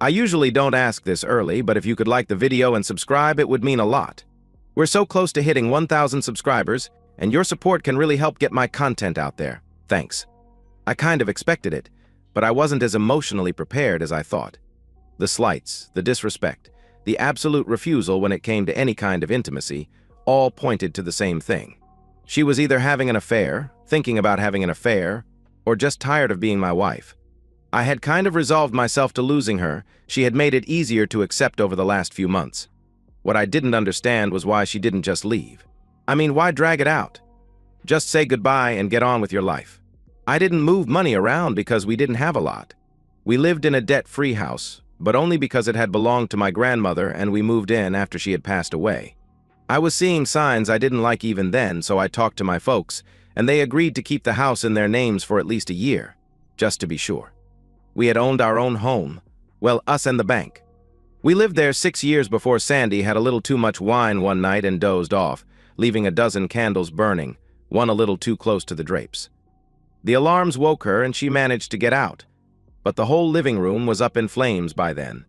I usually don't ask this early, but if you could like the video and subscribe, it would mean a lot. We're so close to hitting 1,000 subscribers, and your support can really help get my content out there. Thanks. I kind of expected it, but I wasn't as emotionally prepared as I thought. The slights, the disrespect, the absolute refusal when it came to any kind of intimacy, all pointed to the same thing. She was either having an affair, thinking about having an affair, or just tired of being my wife. I had kind of resolved myself to losing her. She had made it easier to accept over the last few months. What I didn't understand was why she didn't just leave. I mean, why drag it out? Just say goodbye and get on with your life. I didn't move money around because we didn't have a lot. We lived in a debt-free house, but only because it had belonged to my grandmother and we moved in after she had passed away. I was seeing signs I didn't like even then, so I talked to my folks, and they agreed to keep the house in their names for at least a year, just to be sure. We had owned our own home, well, us and the bank. We lived there 6 years before Sandy had a little too much wine one night and dozed off, leaving a dozen candles burning, one a little too close to the drapes. The alarms woke her and she managed to get out, but the whole living room was up in flames by then.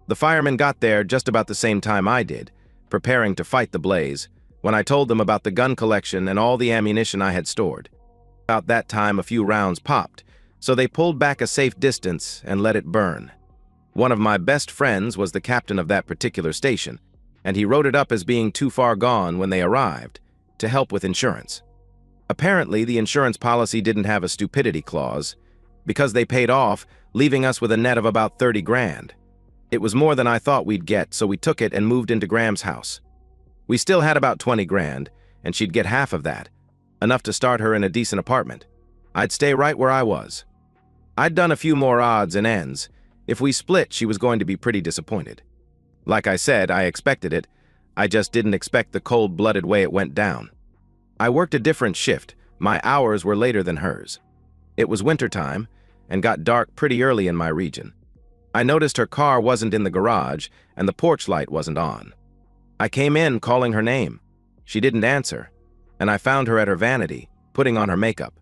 The firemen got there just about the same time I did, preparing to fight the blaze, when I told them about the gun collection and all the ammunition I had stored. About that time, a few rounds popped, so they pulled back a safe distance and let it burn. One of my best friends was the captain of that particular station, and he wrote it up as being too far gone when they arrived, to help with insurance. Apparently, the insurance policy didn't have a stupidity clause, because they paid off, leaving us with a net of about 30 grand. It was more than I thought we'd get, so we took it and moved into Graham's house. We still had about 20 grand, and she'd get half of that, enough to start her in a decent apartment. I'd stay right where I was. I'd done a few more odds and ends. If we split, she was going to be pretty disappointed. Like I said, I expected it. I just didn't expect the cold-blooded way it went down. I worked a different shift. My hours were later than hers. It was wintertime, and got dark pretty early in my region. I noticed her car wasn't in the garage, and the porch light wasn't on. I came in calling her name. She didn't answer, and I found her at her vanity, putting on her makeup.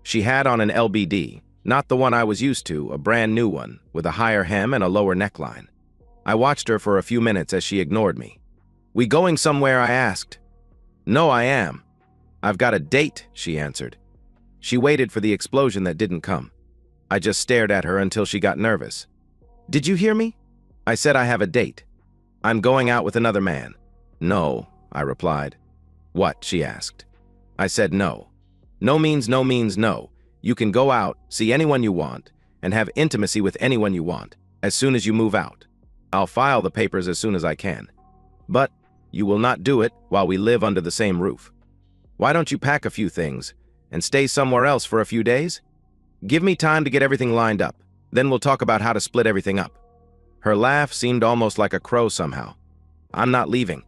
She had on an LBD, not the one I was used to, a brand new one, with a higher hem and a lower neckline. I watched her for a few minutes as she ignored me. "We going somewhere?" I asked. "No, I am. I've got a date," she answered. She waited for the explosion that didn't come. I just stared at her until she got nervous. "Did you hear me? I said I have a date. I'm going out with another man." "No," I replied. "What?" she asked. I said no. No means no means no. You can go out, see anyone you want, and have intimacy with anyone you want, as soon as you move out. I'll file the papers as soon as I can. But you will not do it while we live under the same roof. Why don't you pack a few things and stay somewhere else for a few days? Give me time to get everything lined up. Then we'll talk about how to split everything up." Her laugh seemed almost like a crow somehow. "I'm not leaving.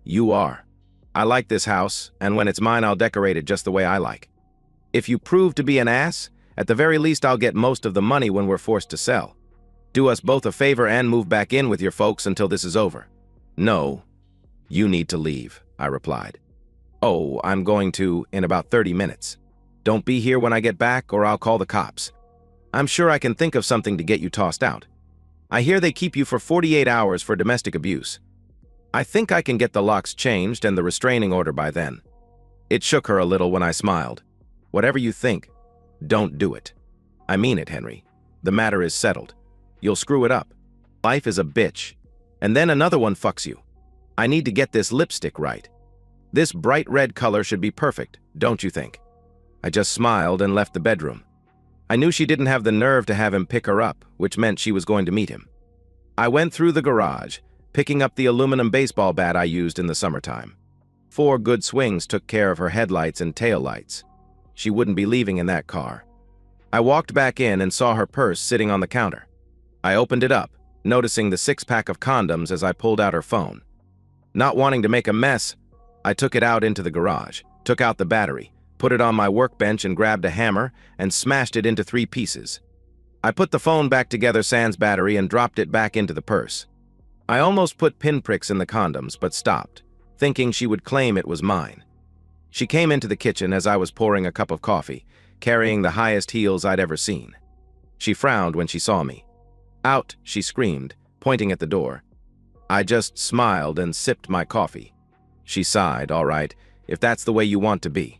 You are. I like this house, and when it's mine, I'll decorate it just the way I like. If you prove to be an ass, at the very least I'll get most of the money when we're forced to sell. Do us both a favor and move back in with your folks until this is over." "No, you need to leave," I replied. "Oh, I'm going to in about 30 minutes. Don't be here when I get back or I'll call the cops. I'm sure I can think of something to get you tossed out. I hear they keep you for 48 hours for domestic abuse. I think I can get the locks changed and the restraining order by then." It shook her a little when I smiled. "Whatever you think, don't do it. I mean it, Henry. The matter is settled. You'll screw it up. Life is a bitch. And then another one fucks you. I need to get this lipstick right. This bright red color should be perfect, don't you think?" I just smiled and left the bedroom. I knew she didn't have the nerve to have him pick her up, which meant she was going to meet him. I went through the garage, picking up the aluminum baseball bat I used in the summertime. 4 good swings took care of her headlights and taillights. She wouldn't be leaving in that car. I walked back in and saw her purse sitting on the counter. I opened it up, noticing the 6-pack of condoms as I pulled out her phone. Not wanting to make a mess, I took it out into the garage, took out the battery, put it on my workbench and grabbed a hammer and smashed it into 3 pieces. I put the phone back together sans battery and dropped it back into the purse. I almost put pinpricks in the condoms, but stopped, thinking she would claim it was mine. She came into the kitchen as I was pouring a cup of coffee, carrying the highest heels I'd ever seen. She frowned when she saw me. "Out," she screamed, pointing at the door. I just smiled and sipped my coffee. She sighed. "All right, if that's the way you want to be.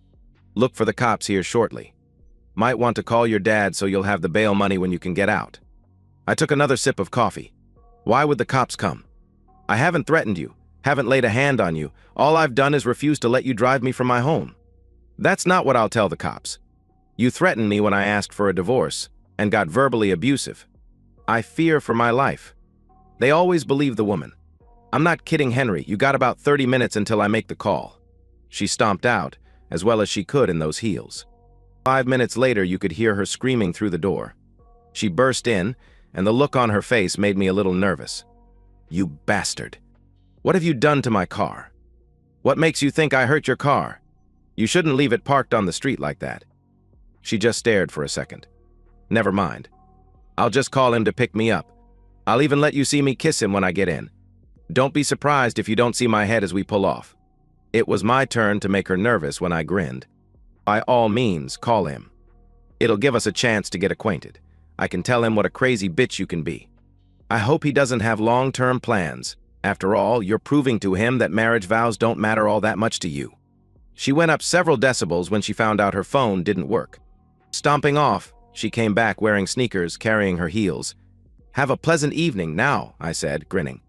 Look for the cops here shortly. Might want to call your dad so you'll have the bail money when you can get out." I took another sip of coffee. Why would the cops come? I haven't threatened you, haven't laid a hand on you. All I've done is refuse to let you drive me from my home. That's not what I'll tell the cops. You threatened me when I asked for a divorce and got verbally abusive. I fear for my life. They always believe the woman. I'm not kidding, Henry. You got about 30 minutes until I make the call. She stomped out, as well as she could in those heels. 5 minutes later, you could hear her screaming through the door. She burst in, and the look on her face made me a little nervous. "You bastard. What have you done to my car? What makes you think I hurt your car? You shouldn't leave it parked on the street like that." She just stared for a second. "Never mind. I'll just call him to pick me up. I'll even let you see me kiss him when I get in. Don't be surprised if you don't see my head as we pull off." It was my turn to make her nervous when I grinned. "By all means, call him. It'll give us a chance to get acquainted. I can tell him what a crazy bitch you can be. I hope he doesn't have long-term plans. After all, you're proving to him that marriage vows don't matter all that much to you." She went up several decibels when she found out her phone didn't work. Stomping off, she came back wearing sneakers, carrying her heels. "Have a pleasant evening now," I said, grinning.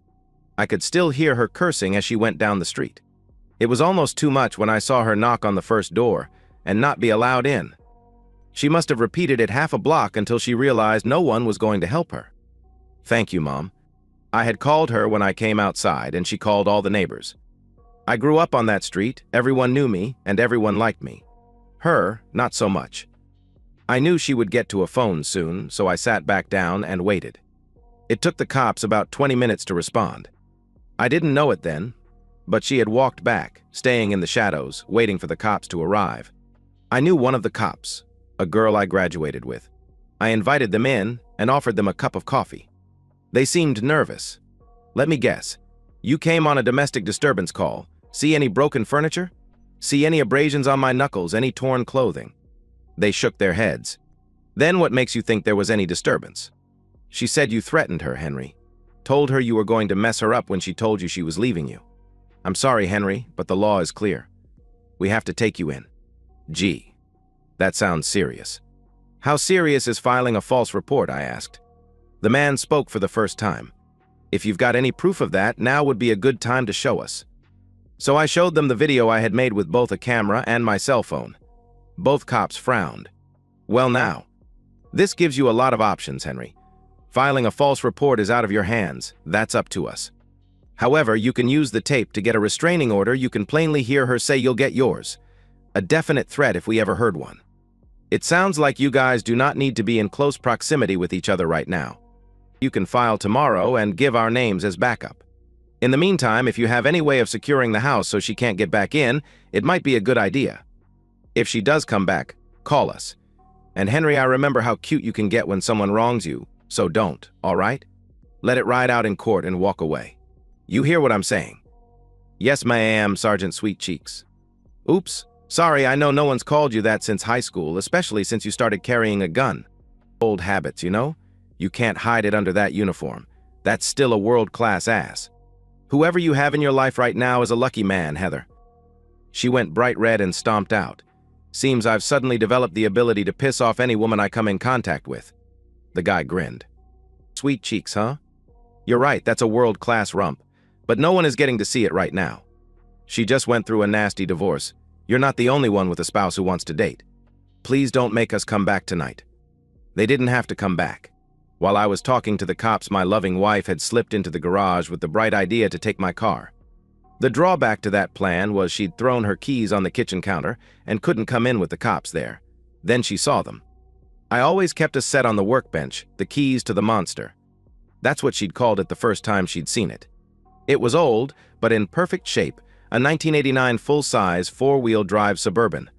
I could still hear her cursing as she went down the street. It was almost too much when I saw her knock on the first door and not be allowed in. She must have repeated it half a block until she realized no one was going to help her. "Thank you, Mom." I had called her when I came outside, and she called all the neighbors. I grew up on that street, everyone knew me, and everyone liked me. Her, not so much. I knew she would get to a phone soon, so I sat back down and waited. It took the cops about 20 minutes to respond. I didn't know it then, but she had walked back, staying in the shadows, waiting for the cops to arrive. I knew one of the cops, a girl I graduated with. I invited them in and offered them a cup of coffee. They seemed nervous. "Let me guess. You came on a domestic disturbance call. See any broken furniture? See any abrasions on my knuckles, any torn clothing?" They shook their heads. "Then what makes you think there was any disturbance?" "She said you threatened her, Henry. Told her you were going to mess her up when she told you she was leaving you." "I'm sorry, Henry, but the law is clear. We have to take you in." "Gee, that sounds serious." "How serious is filing a false report?" I asked. The man spoke for the first time. "If you've got any proof of that, now would be a good time to show us." So I showed them the video I had made with both a camera and my cell phone. Both cops frowned. "Well now, this gives you a lot of options, Henry. Filing a false report is out of your hands. That's up to us. However, you can use the tape to get a restraining order. You can plainly hear her say you'll get yours. A definite threat if we ever heard one. It sounds like you guys do not need to be in close proximity with each other right now. You can file tomorrow and give our names as backup. In the meantime, if you have any way of securing the house so she can't get back in, it might be a good idea. If she does come back, call us. And Henry, I remember how cute you can get when someone wrongs you, so don't, all right? Let it ride out in court and walk away. You hear what I'm saying?" "Yes, ma'am, Sergeant Sweet Cheeks." "Oops, sorry, I know no one's called you that since high school, especially since you started carrying a gun. Old habits, you know? You can't hide it under that uniform. That's still a world-class ass. Whoever you have in your life right now is a lucky man, Heather." She went bright red and stomped out. Seems I've suddenly developed the ability to piss off any woman I come in contact with. The guy grinned. "Sweet Cheeks, huh? You're right, that's a world-class rump. But no one is getting to see it right now. She just went through a nasty divorce. You're not the only one with a spouse who wants to date. Please don't make us come back tonight." They didn't have to come back. While I was talking to the cops, my loving wife had slipped into the garage with the bright idea to take my car. The drawback to that plan was she'd thrown her keys on the kitchen counter and couldn't come in with the cops there. Then she saw them. I always kept a set on the workbench, the keys to the monster. That's what she'd called it the first time she'd seen it. It was old, but in perfect shape, a 1989 full-size, four-wheel drive Suburban.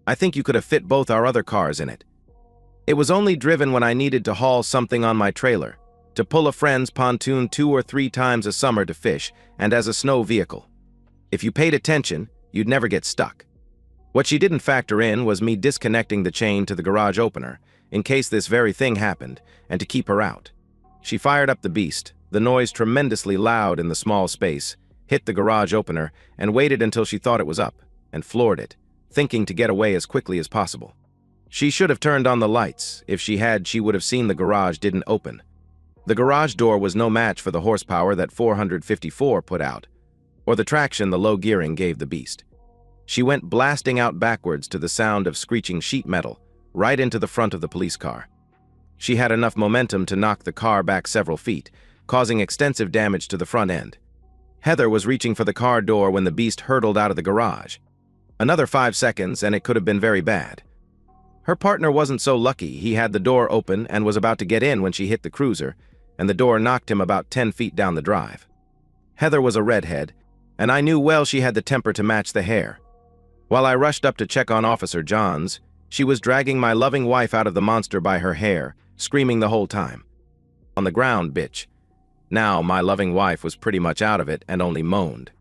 I think you could have fit both our other cars in it. It was only driven when I needed to haul something on my trailer, to pull a friend's pontoon 2 or 3 times a summer to fish, and as a snow vehicle. If you paid attention, you'd never get stuck. What she didn't factor in was me disconnecting the chain to the garage opener, in case this very thing happened, and to keep her out. She fired up the beast, the noise tremendously loud in the small space, hit the garage opener, and waited until she thought it was up, and floored it, thinking to get away as quickly as possible. She should have turned on the lights. If she had, she would have seen the garage didn't open. The garage door was no match for the horsepower that 454 put out, or the traction the low gearing gave the beast. She went blasting out backwards to the sound of screeching sheet metal, right into the front of the police car. She had enough momentum to knock the car back several feet, causing extensive damage to the front end. Heather was reaching for the car door when the beast hurtled out of the garage. Another 5 seconds and it could have been very bad. Her partner wasn't so lucky. He had the door open and was about to get in when she hit the cruiser, and the door knocked him about 10 feet down the drive. Heather was a redhead, and I knew well she had the temper to match the hair. While I rushed up to check on Officer Johns, she was dragging my loving wife out of the monster by her hair, screaming the whole time. "On the ground, bitch." Now, my loving wife was pretty much out of it and only moaned.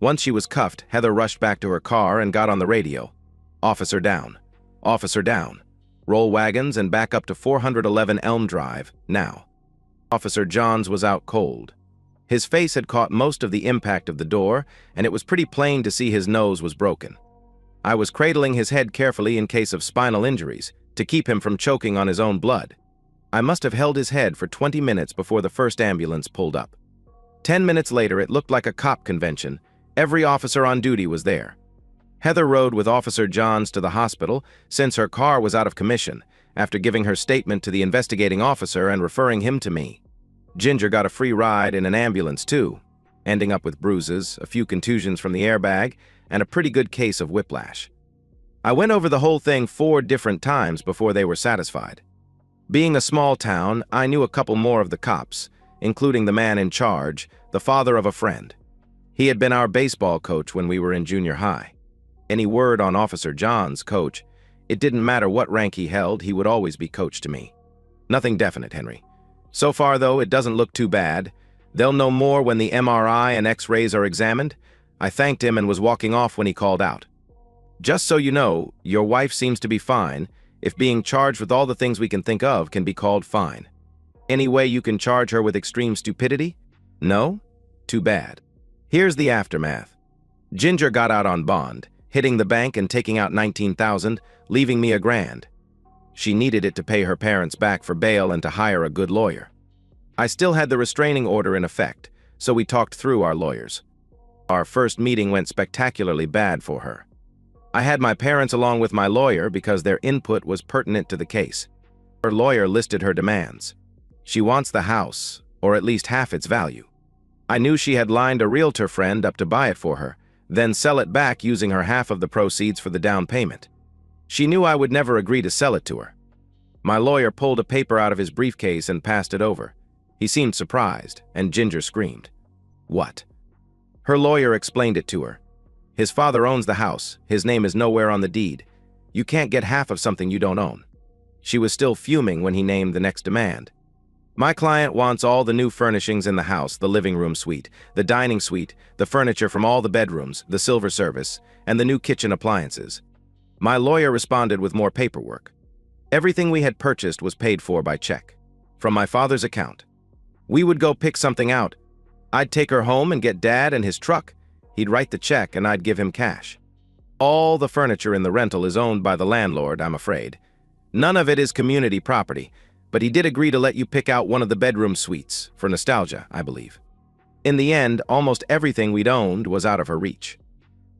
Once she was cuffed, Heather rushed back to her car and got on the radio. "Officer down. Officer down. Roll wagons and back up to 411 Elm Drive, now." Officer Johns was out cold. His face had caught most of the impact of the door, and it was pretty plain to see his nose was broken. I was cradling his head carefully in case of spinal injuries, to keep him from choking on his own blood. I must have held his head for 20 minutes before the first ambulance pulled up. 10 minutes later, it looked like a cop convention. Every officer on duty was there. Heather rode with Officer Johns to the hospital since her car was out of commission, after giving her statement to the investigating officer and referring him to me. Ginger got a free ride in an ambulance too, ending up with bruises, a few contusions from the airbag, and a pretty good case of whiplash. I went over the whole thing 4 different times before they were satisfied. Being a small town, I knew a couple more of the cops, including the man in charge, the father of a friend. He had been our baseball coach when we were in junior high. Any word on Officer Johns, coach, it didn't matter what rank he held, he would always be coach to me. Nothing definite, Henry. So far, though, it doesn't look too bad. They'll know more when the MRI and X-rays are examined. I thanked him and was walking off when he called out. "Just so you know, your wife seems to be fine, if being charged with all the things we can think of can be called fine. Any way you can charge her with extreme stupidity? No? Too bad. Here's the aftermath. Ginger got out on bond, hitting the bank and taking out $19,000, leaving me $1,000. She needed it to pay her parents back for bail and to hire a good lawyer. I still had the restraining order in effect, so we talked through our lawyers. Our first meeting went spectacularly bad for her. I had my parents along with my lawyer because their input was pertinent to the case. Her lawyer listed her demands. She wants the house, or at least half its value. I knew she had lined a realtor friend up to buy it for her, then sell it back using her half of the proceeds for the down payment. She knew I would never agree to sell it to her. My lawyer pulled a paper out of his briefcase and passed it over. He seemed surprised, and Ginger screamed. "What?" Her lawyer explained it to her. "His father owns the house. His name is nowhere on the deed. You can't get half of something you don't own." She was still fuming when he named the next demand. "My client wants all the new furnishings in the house, the living room suite, the dining suite, the furniture from all the bedrooms, the silver service, and the new kitchen appliances." My lawyer responded with more paperwork. Everything we had purchased was paid for by check, from my father's account. We would go pick something out. I'd take her home and get Dad and his truck. He'd write the check and I'd give him cash. All the furniture in the rental is owned by the landlord, I'm afraid. None of it is community property, but he did agree to let you pick out one of the bedroom suites, for nostalgia, I believe. In the end, almost everything we'd owned was out of her reach.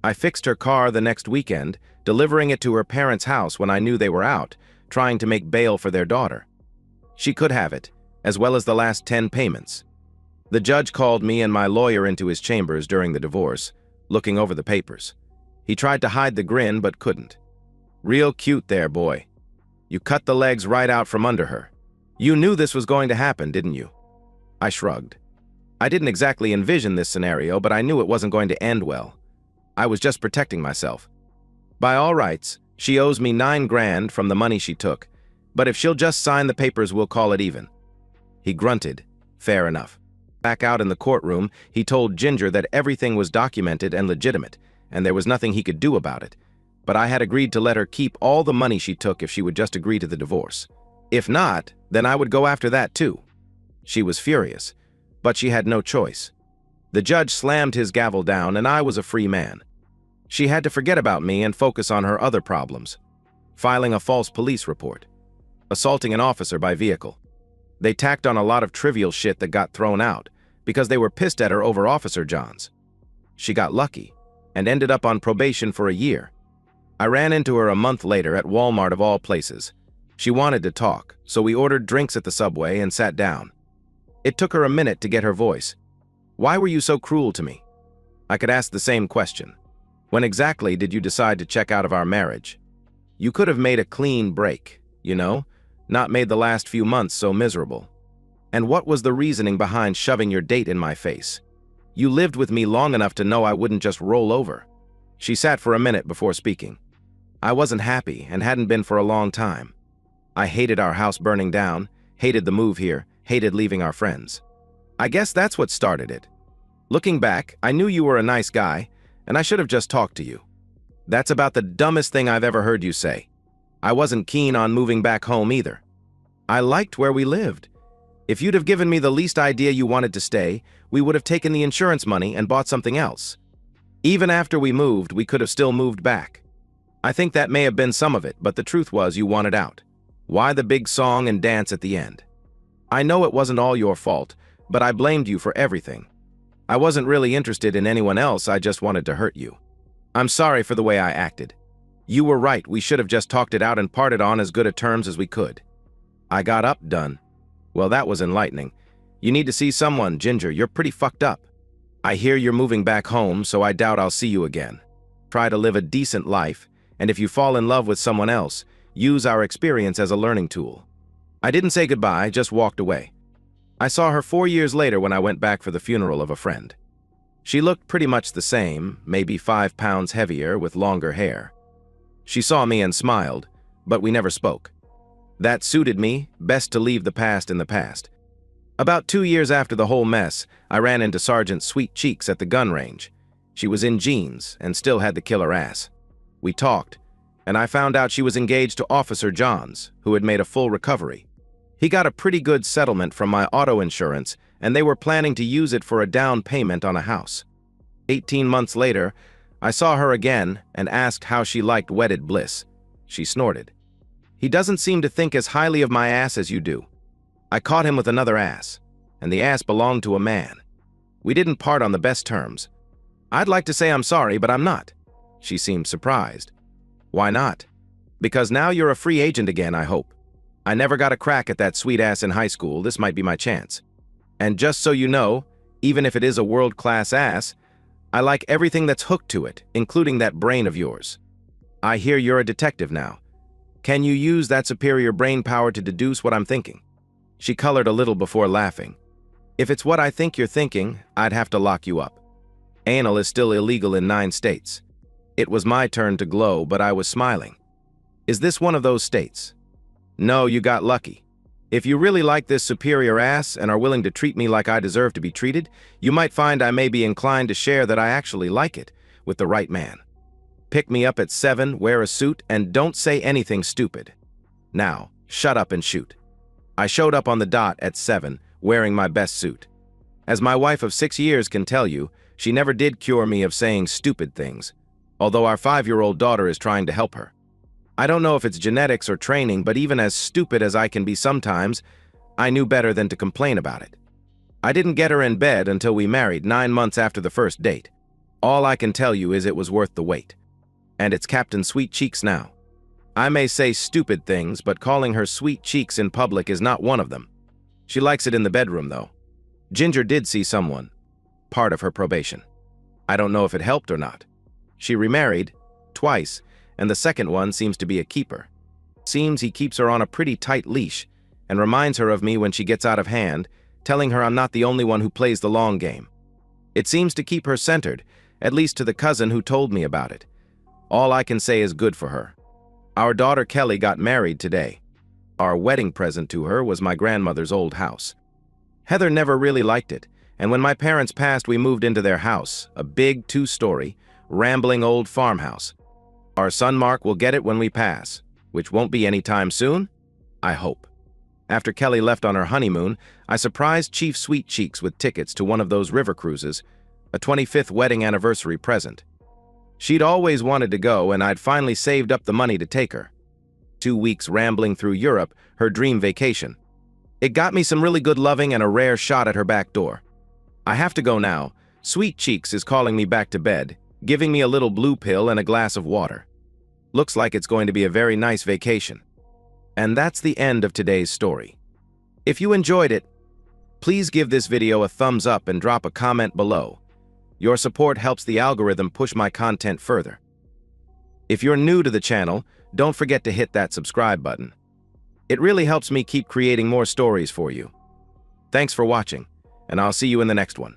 I fixed her car the next weekend, delivering it to her parents' house when I knew they were out, trying to make bail for their daughter. She could have it, as well as the last 10 payments. The judge called me and my lawyer into his chambers during the divorce, looking over the papers. He tried to hide the grin, but couldn't. "Real cute there, boy. You cut the legs right out from under her. You knew this was going to happen, didn't you?" I shrugged. I didn't exactly envision this scenario, but I knew it wasn't going to end well. I was just protecting myself. By all rights, she owes me $9,000 from the money she took, but if she'll just sign the papers, we'll call it even. He grunted. Fair enough. Back out in the courtroom, he told Ginger that everything was documented and legitimate, and there was nothing he could do about it. But I had agreed to let her keep all the money she took if she would just agree to the divorce. If not, then I would go after that too. She was furious, but she had no choice. The judge slammed his gavel down and I was a free man. She had to forget about me and focus on her other problems. Filing a false police report. Assaulting an officer by vehicle. They tacked on a lot of trivial shit that got thrown out because they were pissed at her over Officer Johns. She got lucky and ended up on probation for a year. I ran into her a month later at Walmart of all places. She wanted to talk, so we ordered drinks at the subway and sat down. It took her a minute to get her voice. Why were you so cruel to me? I could ask the same question. When exactly did you decide to check out of our marriage? You could have made a clean break, you know, not made the last few months so miserable. And what was the reasoning behind shoving your date in my face? You lived with me long enough to know I wouldn't just roll over. She sat for a minute before speaking. I wasn't happy and hadn't been for a long time. I hated our house burning down, hated the move here, hated leaving our friends. I guess that's what started it. Looking back, I knew you were a nice guy, and I should have just talked to you. That's about the dumbest thing I've ever heard you say. I wasn't keen on moving back home either. I liked where we lived. If you'd have given me the least idea you wanted to stay, we would have taken the insurance money and bought something else. Even after we moved, we could have still moved back. I think that may have been some of it, but the truth was you wanted out. Why the big song and dance at the end? I know it wasn't all your fault, but I blamed you for everything. I wasn't really interested in anyone else, I just wanted to hurt you. I'm sorry for the way I acted. You were right, we should have just talked it out and parted on as good a terms as we could. I got up, done. Well, that was enlightening. You need to see someone, Ginger, you're pretty fucked up. I hear you're moving back home, so I doubt I'll see you again. Try to live a decent life, and if you fall in love with someone else, use our experience as a learning tool. I didn't say goodbye, just walked away. I saw her 4 years later when I went back for the funeral of a friend. She looked pretty much the same, maybe 5 pounds heavier with longer hair. She saw me and smiled, but we never spoke. That suited me, best to leave the past in the past. About 2 years after the whole mess, I ran into Sergeant Sweet Cheeks at the gun range. She was in jeans and still had the killer ass. We talked, and I found out she was engaged to Officer Johns, who had made a full recovery. He got a pretty good settlement from my auto insurance, and they were planning to use it for a down payment on a house. 18 months later, I saw her again and asked how she liked wedded bliss. She snorted. He doesn't seem to think as highly of my ass as you do. I caught him with another ass, and the ass belonged to a man. We didn't part on the best terms. I'd like to say I'm sorry, but I'm not. She seemed surprised. Why not? Because now you're a free agent again, I hope. I never got a crack at that sweet ass in high school, this might be my chance. And just so you know, even if it is a world-class ass, I like everything that's hooked to it, including that brain of yours. I hear you're a detective now. Can you use that superior brain power to deduce what I'm thinking? She colored a little before laughing. If it's what I think you're thinking, I'd have to lock you up. Anal is still illegal in 9 states. It was my turn to glow, but I was smiling. Is this one of those states? No, you got lucky. If you really like this superior ass and are willing to treat me like I deserve to be treated, you might find I may be inclined to share that I actually like it with the right man. Pick me up at 7, wear a suit, and don't say anything stupid. Now, shut up and shoot. I showed up on the dot at 7, wearing my best suit. As my wife of 6 years can tell you, she never did cure me of saying stupid things, although our 5-year-old daughter is trying to help her. I don't know if it's genetics or training, but even as stupid as I can be sometimes, I knew better than to complain about it. I didn't get her in bed until we married 9 months after the first date. All I can tell you is it was worth the wait. And it's Captain Sweet Cheeks now. I may say stupid things, but calling her Sweet Cheeks in public is not one of them. She likes it in the bedroom, though. Ginger did see someone, part of her probation. I don't know if it helped or not. She remarried, twice, and the second one seems to be a keeper. Seems he keeps her on a pretty tight leash and reminds her of me when she gets out of hand, telling her I'm not the only one who plays the long game. It seems to keep her centered, at least to the cousin who told me about it. All I can say is good for her. Our daughter Kelly got married today. Our wedding present to her was my grandmother's old house. Heather never really liked it, and when my parents passed, we moved into their house, a big 2-story, rambling old farmhouse. Our son Mark will get it when we pass, which won't be any time soon, I hope. After Kelly left on her honeymoon, I surprised Chief Sweet Cheeks with tickets to one of those river cruises, a 25th wedding anniversary present. She'd always wanted to go, and I'd finally saved up the money to take her. 2 weeks rambling through Europe, her dream vacation. It got me some really good loving and a rare shot at her back door. I have to go now. Sweet Cheeks is calling me back to bed, giving me a little blue pill and a glass of water. Looks like it's going to be a very nice vacation. And that's the end of today's story. If you enjoyed it, please give this video a thumbs up and drop a comment below. Your support helps the algorithm push my content further. If you're new to the channel, don't forget to hit that subscribe button. It really helps me keep creating more stories for you. Thanks for watching, and I'll see you in the next one.